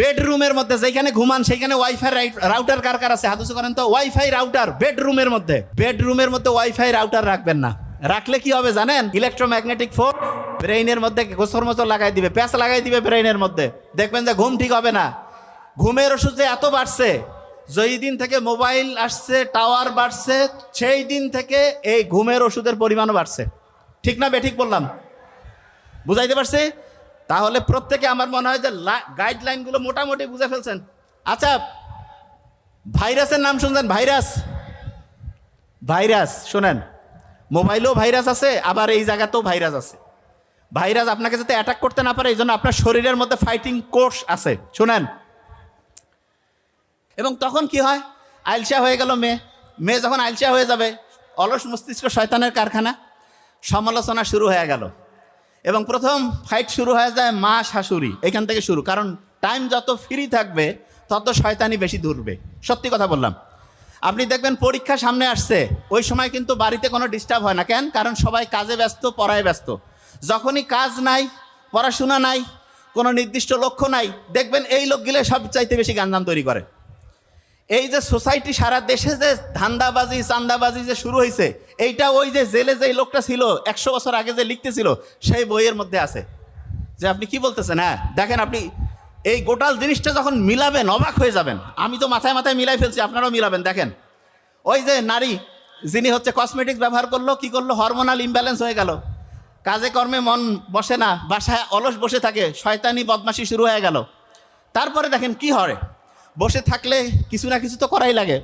বেডরুমের মধ্যে যেখানে ঘুমান সেখানে ওয়াইফাই রাউটার কার কার আছে? হাত উঁচু করেন তো। ওয়াইফাই রাউটার বেডরুমের মধ্যে ওয়াইফাই রাউটার রাখবেন না। রাখলে কি হবে জানেন? ইলেকট্রোম্যাগনেটিক ফোর্স ব্রেইনের মধ্যে গোসর মোচর লাগাই দিবে, প্যাঁচ লাগাই দিবে ব্রেইনের মধ্যে। দেখবেন যে ঘুম ঠিক হবে না। ঘুমের ওষুধ যে এত বাড়ছে, যেই দিন থেকে মোবাইল আসছে, টাওয়ার বাড়ছে, সেই দিন থেকে এই ঘুমের ওষুধের পরিমাণও বাড়ছে। ঠিক না বেঠিক বললাম? বুঝাইতে পারছি? তাহলে প্রত্যেকে আমার মনে হয় যে গাইডলাইনগুলো মোটামুটি বুঝে ফেলছেন। আচ্ছা, ভাইরাসের নাম শুনছেন? ভাইরাস শোনেন, মোবাইলেও ভাইরাস আছে, আবার এই জায়গাতেও ভাইরাস আছে। ভাইরাস আপনাকে যাতে অ্যাটাক করতে না পারে এই জন্য আপনার শরীরের মধ্যে ফাইটিং কোর্স আছে, শোনেন। এবং তখন কি হয়? আইলসা হয়ে গেল মেয়ে যখন আইলসা হয়ে যাবে, অলস মস্তিষ্ক শয়তানের কারখানা, সমালোচনা শুরু হয়ে গেল। এবং প্রথম ফাইট শুরু হয়ে যায় মা শাশুড়ি, এখান থেকে শুরু। কারণ টাইম যত ফ্রি থাকবে তত শয়তানি বেশি ধরবে। সত্যি কথা বললাম। আপনি দেখবেন পরীক্ষা সামনে আসছে, ওই সময় কিন্তু বাড়িতে কোনো ডিস্টার্ব হয় না। কেন? কারণ সবাই কাজে ব্যস্ত, পড়ায় ব্যস্ত। যখনই কাজ নাই, পড়াশোনা নাই, কোনো নির্দিষ্ট লক্ষ্য নাই, দেখবেন এই লোকগুলো সবচাইতে বেশি গাঞ্জাম তৈরি করে। এই যে সোসাইটি সারা দেশে যে ধান্দাবাজি চান্দাবাজি যে শুরু হয়েছে, এইটা ওই যে জেলে যে লোকটা ছিল 100 বছর আগে যে লিখতেছিল সেই বইয়ের মধ্যে আছে। যে আপনি কি বলতেছেন? হ্যাঁ, দেখেন, আপনি এই গোটাল জিনিসটা যখন মিলাবেন অবাক হয়ে যাবেন। আমি তো মাথায় মাথায় মিলাই ফেলছি, আপনারাও মিলাবেন। দেখেন, ওই যে নারী যিনি হচ্ছে কসমেটিক্স ব্যবহার করলো, কি করলো? হরমোনাল ইমব্যালেন্স হয়ে গেল, কাজে কর্মে মন বসে না, বাসায় অলস বসে থাকে, শয়তানি বদমাশি শুরু হয়ে গেল। তারপরে দেখেন কি হয়, বসে থাকলে কিছু না কিছু তো করাই লাগে।